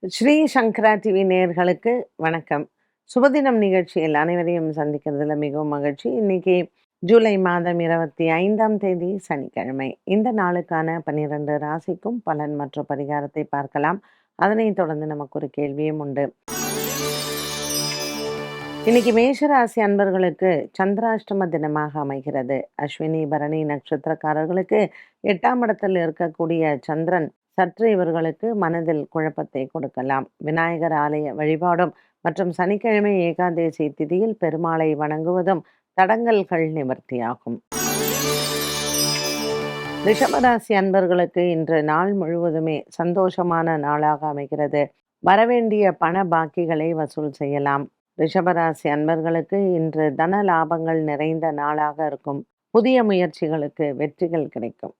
ஸ்ரீ சங்கரா TV நேயர்களுக்கு வணக்கம். சுபதினம் நிகழ்ச்சியில் அனைவரையும் சந்திக்கிறதுல மிகவும் மகிழ்ச்சி. இன்னைக்கு ஜூலை மாதம் 25ஆம் தேதி சனிக்கிழமை. இந்த நாளுக்கான 12 ராசிக்கும் பலன் மற்றும் பரிகாரத்தை பார்க்கலாம். அதனைத் தொடர்ந்து நமக்கு ஒரு கேள்வியும் உண்டு. இன்னைக்கு மேஷராசி அன்பர்களுக்கு சந்திராஷ்டம தினமாக அமைகிறது. அஸ்வினி பரணி நட்சத்திரக்காரர்களுக்கு 8ஆம் இடத்தில் இருக்கக்கூடிய சந்திரன் சற்று இவர்களுக்கு மனதில் குழப்பத்தை கொடுக்கலாம். விநாயகர் ஆலய வழிபாடும் மற்றும் சனிக்கிழமை ஏகாதேசி திதியில் பெருமாளை வணங்குவதும் தடங்கல்கள் நிவர்த்தியாகும். ரிஷபராசி அன்பர்களுக்கு இன்று நாள் முழுவதுமே சந்தோஷமான நாளாக அமைகிறது. வரவேண்டிய பண பாக்கிகளை வசூல் செய்யலாம். ரிஷபராசி அன்பர்களுக்கு இன்று தன லாபங்கள் நிறைந்த நாளாக இருக்கும். புதிய முயற்சிகளுக்கு வெற்றிகள் கிடைக்கும்.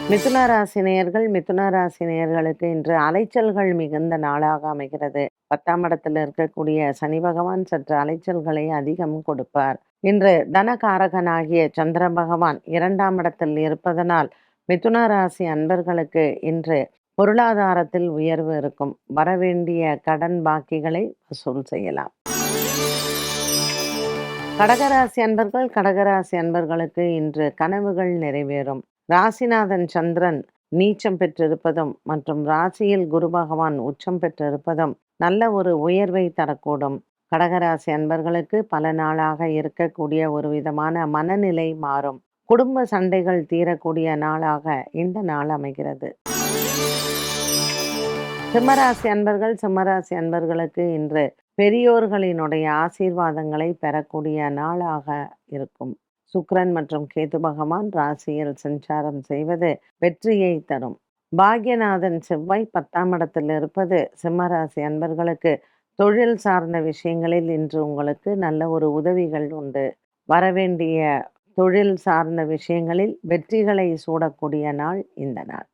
மிதுன ராசி நேயர்களுக்கு இன்று அலைச்சல்கள் மிகுந்த நாளாக அமைகிறது. 10ஆம் இடத்தில் இருக்கக்கூடிய சனி பகவான் சற்று அலைச்சல்களை அதிகம் கொடுப்பார். இன்று தனகாரகனாகிய சந்திர பகவான் 2ஆம் இடத்தில் இருப்பதனால் மிதுன ராசி அன்பர்களுக்கு இன்று பொருளாதாரத்தில் உயர்வு இருக்கும். வரவேண்டிய கடன் பாக்கிகளை வசூல் செய்யலாம். கடகராசி அன்பர்களுக்கு இன்று கனவுகள் நிறைவேறும். ராசிநாதன் சந்திரன் நீச்சம் பெற்றிருப்பதும் மற்றும் ராசியில் குரு பகவான் உச்சம் பெற்றிருப்பதும் நல்ல ஒரு உயர்வை தரக்கூடும். கடகராசி அன்பர்களுக்கு பல நாளாக இருக்கக்கூடிய ஒரு விதமான மனநிலை மாறும். குடும்ப சண்டைகள் தீரக்கூடிய நாளாக இந்த நாள் அமைகிறது. சிம்மராசி அன்பர்களுக்கு இன்று பெரியோர்களினுடைய ஆசீர்வாதங்களை பெறக்கூடிய நாளாக இருக்கும். சுக்கிரன் மற்றும் கேது பகவான் ராசியில் சஞ்சாரம் செய்வது வெற்றியை தரும். பாக்யநாதன் செவ்வாய் 10ஆம் இடத்தில் இருப்பது சிம்மராசி அன்பர்களுக்கு தொழில் சார்ந்த விஷயங்களில் இன்று உங்களுக்கு நல்ல ஒரு உதவிகள் உண்டு. வரவேண்டிய தொழில் சார்ந்த விஷயங்களில் வெற்றிகளை சூடக்கூடிய நாள் இந்த நாள்.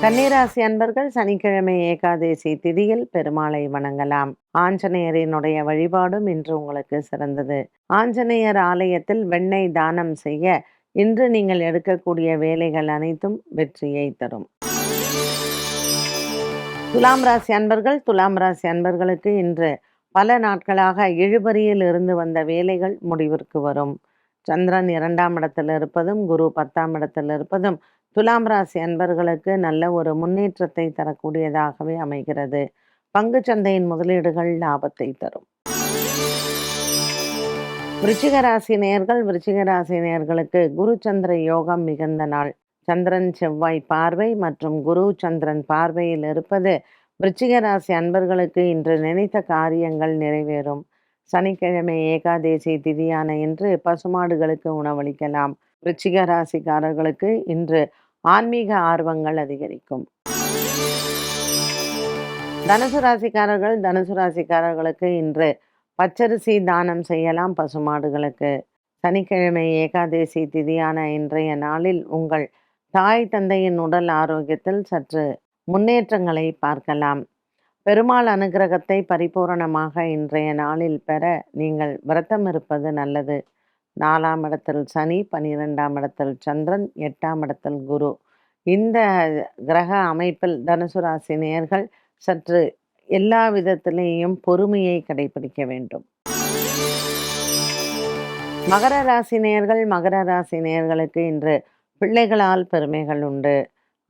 கன்னிராசி அன்பர்கள் சனிக்கிழமை ஏகாதேசி திதியில் பெருமாளை வணங்கலாம். ஆஞ்சநேயரினுடைய வழிபாடும் இன்று உங்களுக்கு சிறந்தது. ஆஞ்சநேயர் ஆலயத்தில் வெண்ணெய் தானம் செய்ய இன்று நீங்கள் எடுக்கக்கூடிய வேலைகள் அனைத்தும் வெற்றியை தரும். துலாம் ராசி அன்பர்களுக்கு இன்று பல நாட்களாக இழுபறியில் இருந்து வந்த வேலைகள் முடிவிற்கு வரும். சந்திரன் 2ஆம் இடத்தில் இருப்பதும் குரு 10ஆம் இடத்தில் இருப்பதும் துலாம் ராசி அன்பர்களுக்கு நல்ல ஒரு முன்னேற்றத்தை தரக்கூடியதாகவே அமைகிறது. பங்கு சந்தையின் முதலீடுகள் லாபத்தை தரும். விருச்சிக ராசி நேயர்களுக்கு குரு சந்திர யோகம் மிகுந்த நாள். சந்திரன் செவ்வாய் பார்வை மற்றும் குரு சந்திரன் பார்வையில் இருப்பது விருச்சிக ராசி அன்பர்களுக்கு இன்று நினைத்த காரியங்கள் நிறைவேறும். சனிக்கிழமை ஏகாதேசி திதியான இன்று பசுமாடுகளுக்கு உணவளிக்கலாம். விருச்சிக ராசிக்காரர்களுக்கு இன்று ஆன்மீக ஆர்வங்கள் அதிகரிக்கும். தனுசு ராசிக்காரர்களுக்கு இன்று பச்சரிசி தானம் செய்யலாம் பசுமாடுகளுக்கு. சனிக்கிழமை ஏகாதேசி திதியான இன்றைய நாளில் உங்கள் தாய் தந்தையின் உடல் ஆரோக்கியத்தில் சற்று முன்னேற்றங்களை பார்க்கலாம். பெருமாள் அனுகிரகத்தை பரிபூரணமாக இன்றைய நாளில் பெற நீங்கள் விரதம் இருப்பது நல்லது. 4ஆம் இடத்தில் சனி, 12ஆம் இடத்தில் சந்திரன், 8ஆம் இடத்தில் குரு. இந்த கிரக அமைப்பில் தனுசு ராசி நேயர்கள் சற்று எல்லா விதத்திலேயும் பொறுமையை கடைபிடிக்க வேண்டும். மகர ராசி நேயர்களுக்கு இன்று பிள்ளைகளால் பெருமைகள் உண்டு.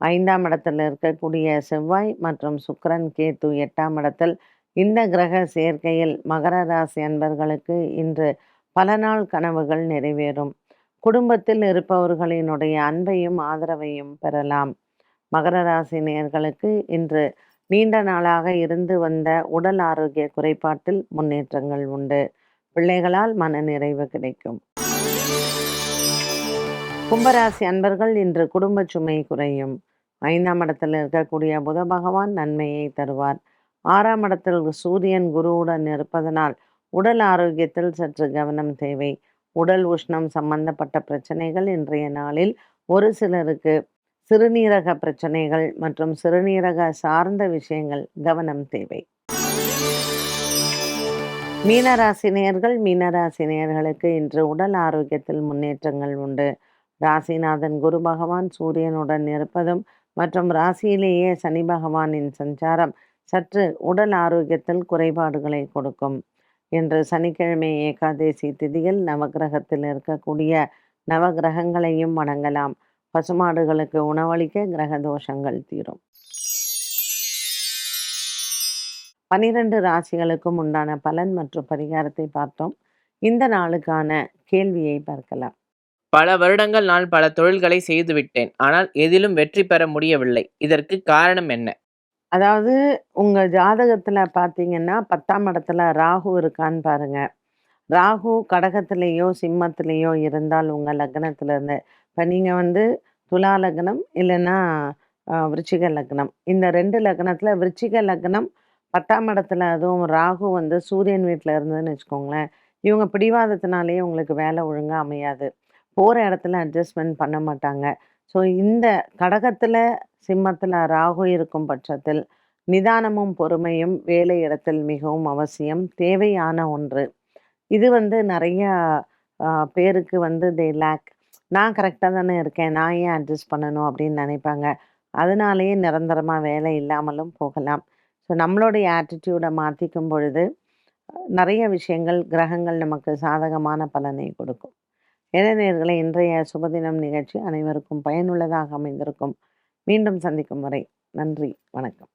5ஆம் இடத்தில் இருக்கக்கூடிய செவ்வாய் மற்றும் சுக்கிரன் கேது 8ஆம் இடத்தில் இந்த கிரக சேர்க்கையில் மகர ராசி அன்பர்களுக்கு இன்று பல நாள் கனவுகள் நிறைவேறும். குடும்பத்தில் இருப்பவர்களினுடைய அன்பையும் ஆதரவையும் பெறலாம். மகர ராசி நேயர்களுக்கு இன்று நீண்ட நாளாக இருந்து வந்த உடல் ஆரோக்கிய குறைபாட்டில் முன்னேற்றங்கள் உண்டு. பிள்ளைகளால் மன நிறைவு கிடைக்கும். கும்பராசி அன்பர்கள் இன்று குடும்ப சுமை குறையும். 5ஆம் இடத்தில் இருக்கக்கூடிய புத பகவான் நன்மையை தருவார். 6ஆம் இடத்தில் சூரியன் குருவுடன் இருப்பதனால் உடல் ஆரோக்கியத்தில் சற்று கவனம் தேவை. உடல் உஷ்ணம் சம்பந்தப்பட்ட பிரச்சனைகள் இன்றைய நாளில் ஒரு சிலருக்கு சிறுநீரக பிரச்சனைகள் மற்றும் சிறுநீரக சார்ந்த விஷயங்கள் கவனம் தேவை. மீனராசி நேயர்களுக்கு இன்று உடல் ஆரோக்கியத்தில் முன்னேற்றங்கள் உண்டு. ராசிநாதன் குரு பகவான் சூரியனுடன் இருப்பதும் மற்றும் ராசியிலேயே சனி பகவானின் சஞ்சாரம் சற்று உடல் ஆரோக்கியத்தில் குறைபாடுகளை கொடுக்கும். இன்று சனிக்கிழமை ஏகாதேசி திதியில் நவக்கிரகத்தில் இருக்கக்கூடிய நவக்கிரகங்களையும் வணங்கலாம். பசுமாடுகளுக்கு உணவளிக்க கிரக தோஷங்கள் தீரும். 12 ராசிகளுக்கும் உண்டான பலன் மற்றும் பரிகாரத்தை பார்த்தோம். இந்த நாளுக்கான கேள்வியை பார்க்கலாம். பல வருடங்கள் நான் பல தொழில்களை செய்துவிட்டேன், ஆனால் எதிலும் வெற்றி பெற முடியவில்லை. இதற்கு காரணம் என்ன? அதாவது உங்க ஜாதகத்துல பார்த்தீங்கன்னா 10ஆம் இடத்துல ராகு இருக்கான்னு பாருங்க. ராகு கடகத்திலேயோ சிம்மத்திலேயோ இருந்தால் உங்க லக்னத்துல இருந்து, இப்போ நீங்க வந்து துலா லக்னம் இல்லைன்னா விருச்சிக லக்னம், இந்த 2 லக்னத்துல விருச்சிக லக்னம் 10ஆம் இடத்துல அதுவும் ராகு வந்து சூரியன் வீட்டில் இருந்ததுன்னு வச்சுக்கோங்களேன், இவங்க பிடிவாதத்தினாலேயே உங்களுக்கு வேலை ஒழுங்காக அமையாது. போகிற இடத்துல அட்ஜஸ்ட்மெண்ட் பண்ண மாட்டாங்க. ஸோ இந்த கடகத்தில் சிம்மத்தில் ராகு இருக்கும் பட்சத்தில் நிதானமும் பொறுமையும் வேலை இடத்தில் மிகவும் அவசியம், தேவையான ஒன்று. இது வந்து நிறையா பேருக்கு வந்து தே லேக். நான் கரெக்டாக தானே இருக்கேன், நான் ஏன் அட்ஜஸ்ட் பண்ணணும் அப்படின்னு நினைப்பாங்க. அதனாலேயே நிரந்தரமாக வேலை இல்லாமலும் போகலாம். ஸோ நம்மளுடைய ஆட்டிடியூடை மாற்றிக்கும் பொழுது நிறைய விஷயங்கள் கிரகங்கள் நமக்கு சாதகமான பலனை கொடுக்கும். நேயர்களே, இன்றைய சுபதினம் நிகழ்ச்சி அனைவருக்கும் பயனுள்ளதாக அமைந்திருக்கும். மீண்டும் சந்திக்கும் வரை நன்றி, வணக்கம்.